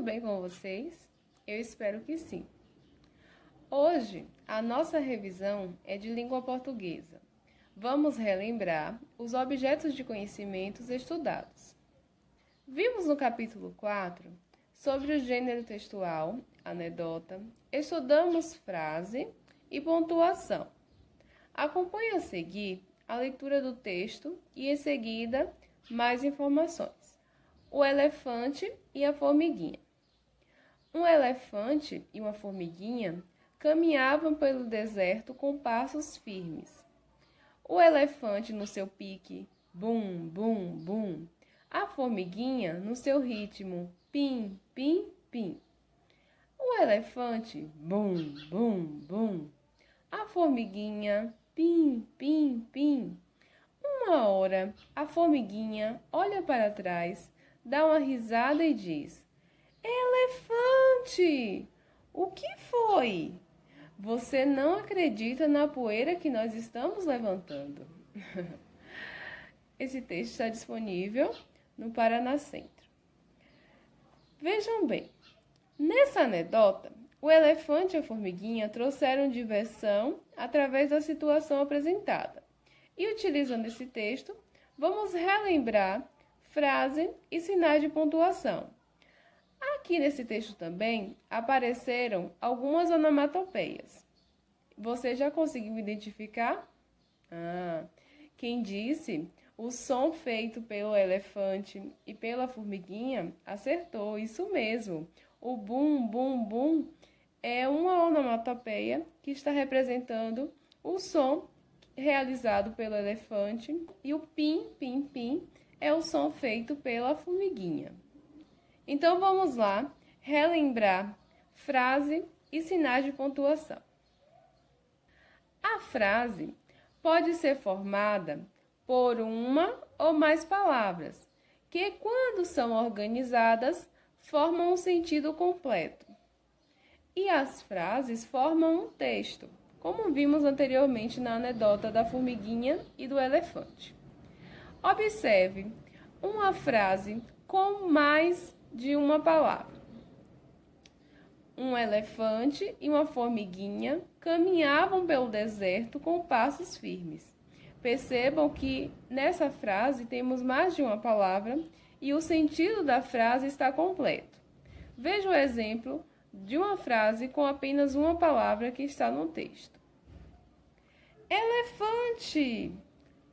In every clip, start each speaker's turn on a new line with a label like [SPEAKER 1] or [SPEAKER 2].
[SPEAKER 1] bem com vocês? Eu espero que sim. Hoje, a nossa revisão é de língua portuguesa. Vamos relembrar os objetos de conhecimentos estudados. Vimos no capítulo 4 sobre o gênero textual, anedota, estudamos frase e pontuação. Acompanhe a seguir a leitura do texto e, em seguida, mais informações. O elefante e a formiguinha. Um elefante e uma formiguinha caminhavam pelo deserto com passos firmes. O elefante no seu pique, bum, bum, bum. A formiguinha no seu ritmo, pim, pim, pim. O elefante, bum, bum, bum. A formiguinha, pim, pim, pim. Uma hora, a formiguinha olha para trás, dá uma risada e diz: Elefante! O que foi? Você não acredita na poeira que nós estamos levantando. Esse texto está disponível no Paraná Centro. Vejam bem, nessa anedota, o elefante e a formiguinha trouxeram diversão através da situação apresentada. E utilizando esse texto, vamos relembrar frase e sinais de pontuação. Aqui nesse texto também apareceram algumas onomatopeias. Você já conseguiu identificar? Quem disse o som feito pelo elefante e pela formiguinha acertou, isso mesmo. O bum, bum, bum é uma onomatopeia que está representando o som realizado pelo elefante e o pim, pim, pim é o som feito pela formiguinha. Então, vamos lá relembrar frase e sinais de pontuação. A frase pode ser formada por uma ou mais palavras, que, quando são organizadas, formam um sentido completo. E as frases formam um texto, como vimos anteriormente na anedota da formiguinha e do elefante. Observe uma frase com mais de uma palavra. Um elefante e uma formiguinha caminhavam pelo deserto com passos firmes. Percebam que nessa frase temos mais de uma palavra e o sentido da frase está completo. Veja o exemplo de uma frase com apenas uma palavra que está no texto. Elefante!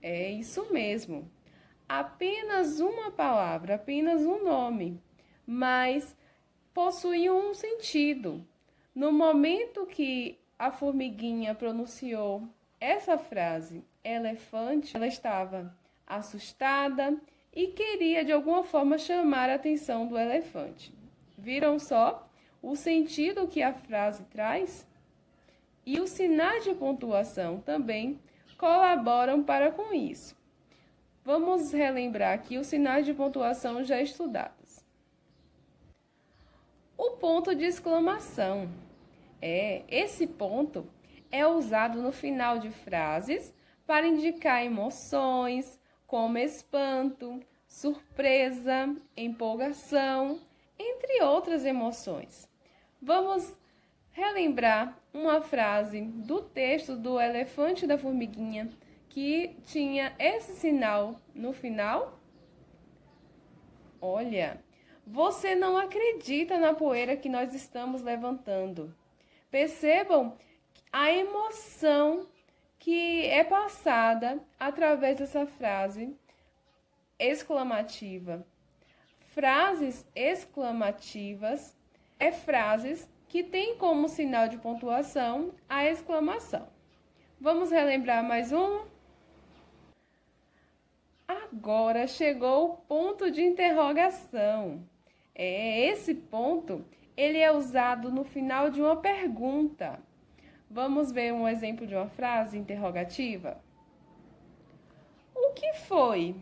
[SPEAKER 1] É isso mesmo. Apenas uma palavra, apenas um nome, mas possuía um sentido. No momento que a formiguinha pronunciou essa frase, elefante, ela estava assustada e queria de alguma forma chamar a atenção do elefante. Viram só o sentido que a frase traz? E os sinais de pontuação também colaboram para com isso. Vamos relembrar aqui os sinais de pontuação já estudados. O ponto de exclamação. Esse ponto é usado no final de frases para indicar emoções, como espanto, surpresa, empolgação, entre outras emoções. Vamos relembrar uma frase do texto do elefante e da formiguinha que tinha esse sinal no final? Olha, você não acredita na poeira que nós estamos levantando. Percebam a emoção que é passada através dessa frase exclamativa. Frases exclamativas frases que têm como sinal de pontuação a exclamação. Vamos relembrar mais um? Agora chegou o ponto de interrogação. Esse ponto, ele é usado no final de uma pergunta. Vamos ver um exemplo de uma frase interrogativa? O que foi?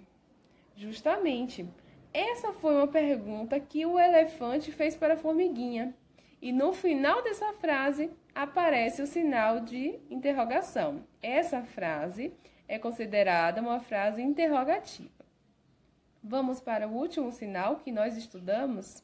[SPEAKER 1] Justamente, essa foi uma pergunta que o elefante fez para a formiguinha. E no final dessa frase aparece o sinal de interrogação. Essa frase é considerada uma frase interrogativa. Vamos para o último sinal que nós estudamos?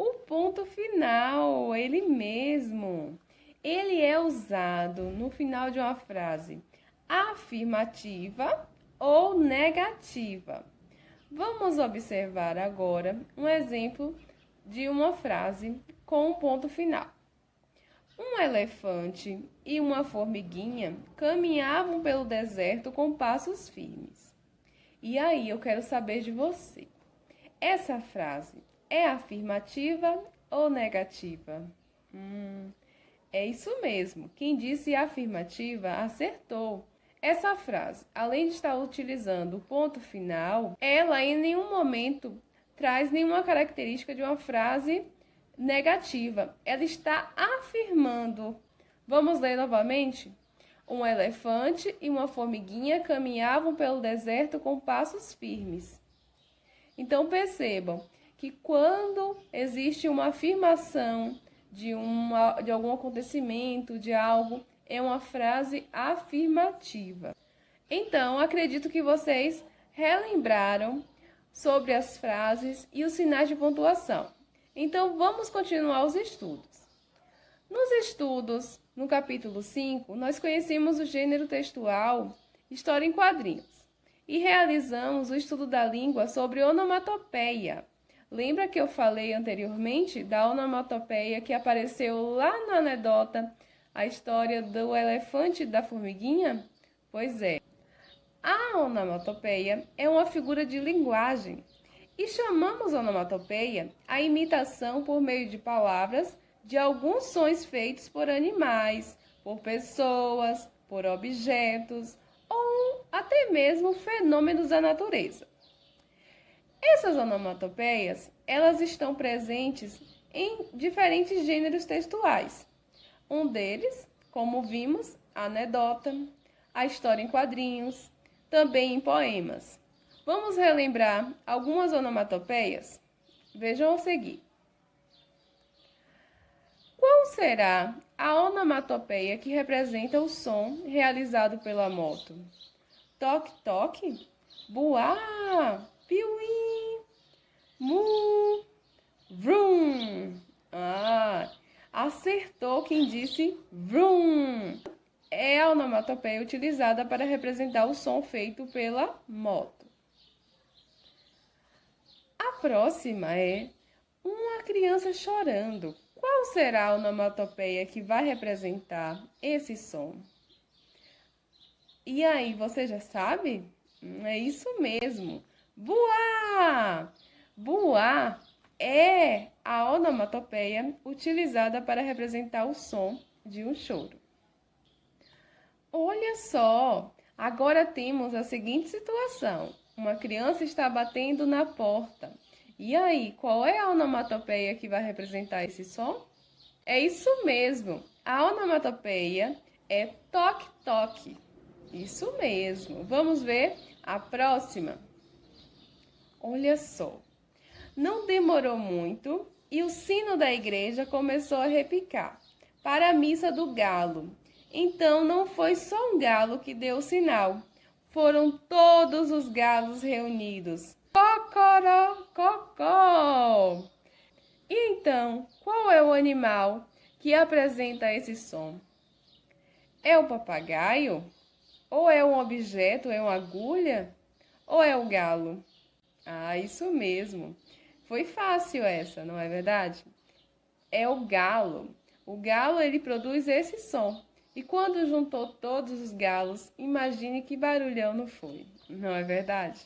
[SPEAKER 1] O ponto final, ele mesmo. Ele é usado no final de uma frase afirmativa ou negativa. Vamos observar agora um exemplo de uma frase com um ponto final. Um elefante e uma formiguinha caminhavam pelo deserto com passos firmes. E aí, eu quero saber de você. Essa frase é afirmativa ou negativa? É isso mesmo. Quem disse afirmativa acertou. Essa frase, além de estar utilizando o ponto final, ela em nenhum momento traz nenhuma característica de uma frase negativa. Ela está afirmando. Vamos ler novamente? Um elefante e uma formiguinha caminhavam pelo deserto com passos firmes. Então percebam que quando existe uma afirmação de algum acontecimento, de algo, é uma frase afirmativa. Então, acredito que vocês relembraram sobre as frases e os sinais de pontuação. Então, vamos continuar os estudos. Nos estudos, no capítulo 5, nós conhecemos o gênero textual História em Quadrinhos e realizamos o estudo da língua sobre onomatopeia. Lembra que eu falei anteriormente da onomatopeia que apareceu lá na anedota, a história do elefante e da formiguinha? Pois é. A onomatopeia é uma figura de linguagem e chamamos onomatopeia a imitação por meio de palavras de alguns sons feitos por animais, por pessoas, por objetos ou até mesmo fenômenos da natureza. Essas onomatopeias, elas estão presentes em diferentes gêneros textuais. Um deles, como vimos, a anedota, a história em quadrinhos, também em poemas. Vamos relembrar algumas onomatopeias? Vejam a seguir. Qual será a onomatopeia que representa o som realizado pela moto? Toque-toque? Buá! Piuí! Mu! Vrum! Acertou quem disse vrum! É a onomatopeia utilizada para representar o som feito pela moto. A próxima é uma criança chorando. Qual será a onomatopeia que vai representar esse som? E aí, você já sabe? É isso mesmo. Buá! Buá é a onomatopeia utilizada para representar o som de um choro. Olha só, agora temos a seguinte situação. Uma criança está batendo na porta. E aí, qual é a onomatopeia que vai representar esse som? É isso mesmo, a onomatopeia é toque-toque. Isso mesmo. Vamos ver a próxima? Olha só, não demorou muito e o sino da igreja começou a repicar para a missa do galo. Então, não foi só um galo que deu o sinal, foram todos os galos reunidos. Cocoró, cocó! E então, qual é o animal que apresenta esse som? É o papagaio? Ou é um objeto, é uma agulha? Ou é o galo? Isso mesmo. Foi fácil essa, não é verdade? É o galo. O galo, ele produz esse som. E quando juntou todos os galos, imagine que barulhão não foi, não é verdade?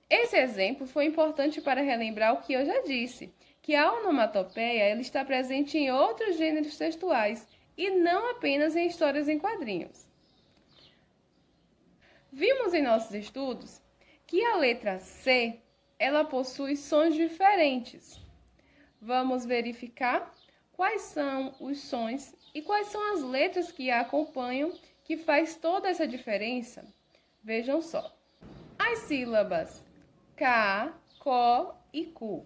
[SPEAKER 1] Esse exemplo foi importante para relembrar o que eu já disse, que a onomatopeia ela está presente em outros gêneros textuais e não apenas em histórias em quadrinhos. Vimos em nossos estudos que a letra C ela possui sons diferentes. Vamos verificar quais são os sons e quais são as letras que a acompanham que faz toda essa diferença. Vejam só. As sílabas K, Ko e Ku,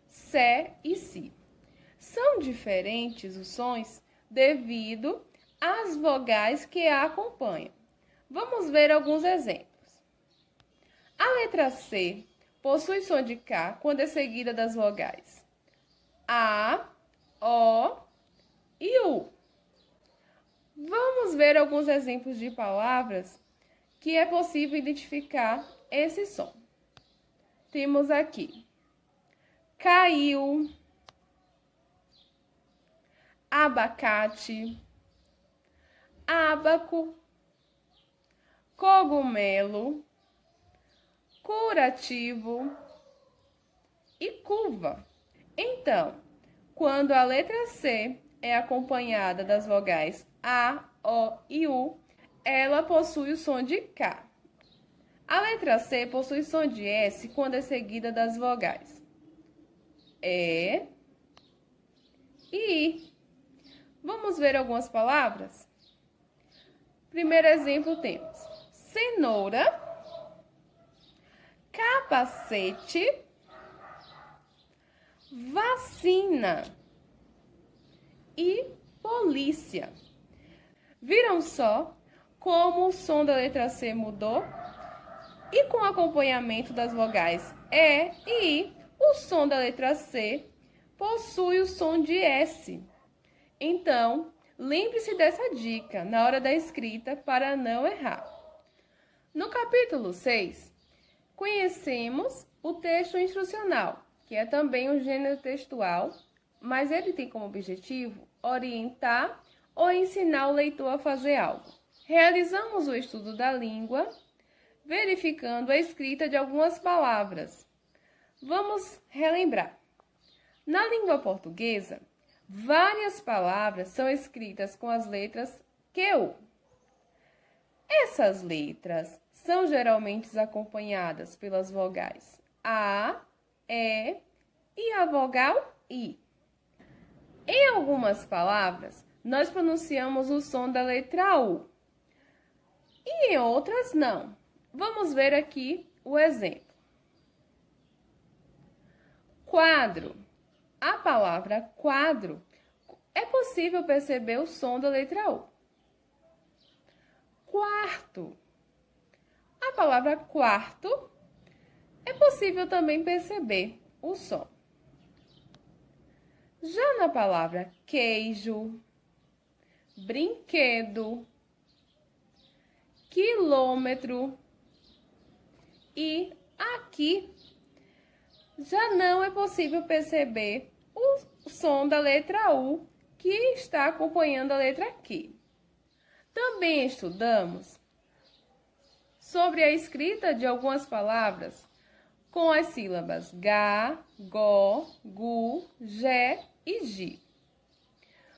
[SPEAKER 1] Sé e Si. São diferentes os sons devido às vogais que a acompanham. Vamos ver alguns exemplos. A letra C possui som de K quando é seguida das vogais A, O e U. Vamos ver alguns exemplos de palavras que é possível identificar esse som. Temos aqui caiu, abacate, ábaco, cogumelo, curativo e curva. Então, quando a letra C é acompanhada das vogais A, O e U, ela possui o som de K. A letra C possui som de S quando é seguida das vogais E e I. Vamos ver algumas palavras? Primeiro exemplo temos cenoura, capacete, vacina e polícia. Viram só como o som da letra C mudou? E com o acompanhamento das vogais E e I, o som da letra C possui o som de S. Então, lembre-se dessa dica na hora da escrita para não errar. No capítulo 6, conhecemos o texto instrucional, que é também um gênero textual, mas ele tem como objetivo orientar ou ensinar o leitor a fazer algo. Realizamos o estudo da língua, verificando a escrita de algumas palavras. Vamos relembrar. Na língua portuguesa, várias palavras são escritas com as letras QU. Essas letras são geralmente acompanhadas pelas vogais A, E e a vogal I. Em algumas palavras, nós pronunciamos o som da letra U e em outras não. Vamos ver aqui o exemplo. Quadro. A palavra quadro é possível perceber o som da letra U. Quarto. A palavra quarto é possível também perceber o som. Já na palavra queijo, brinquedo, quilômetro e aqui, já não é possível perceber o som da letra U que está acompanhando a letra Q. Também estudamos sobre a escrita de algumas palavras com as sílabas ga, go, gu, gé e gi.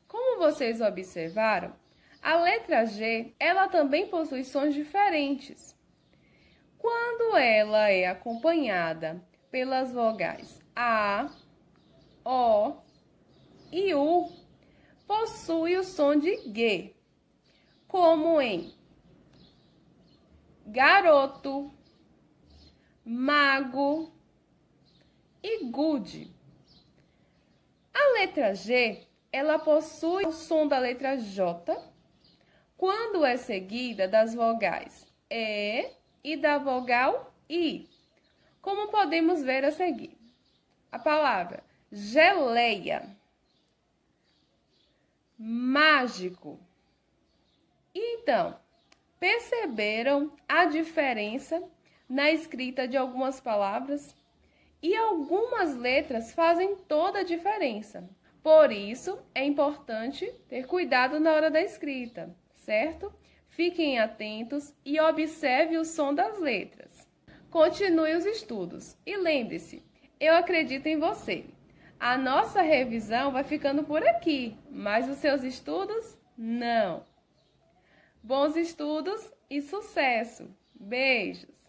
[SPEAKER 1] Como vocês observaram, a letra G, ela também possui sons diferentes. Quando ela é acompanhada pelas vogais A, O e U, possui o som de G, como em garoto, mago e gude. A letra G, ela possui o som da letra J, quando é seguida das vogais E e da vogal I, como podemos ver a seguir. A palavra geleia, mágico. Então, perceberam a diferença na escrita de algumas palavras? E algumas letras fazem toda a diferença. Por isso, é importante ter cuidado na hora da escrita, certo? Fiquem atentos e observe o som das letras. Continue os estudos e lembre-se, eu acredito em você. A nossa revisão vai ficando por aqui, mas os seus estudos, não. Bons estudos e sucesso! Beijos!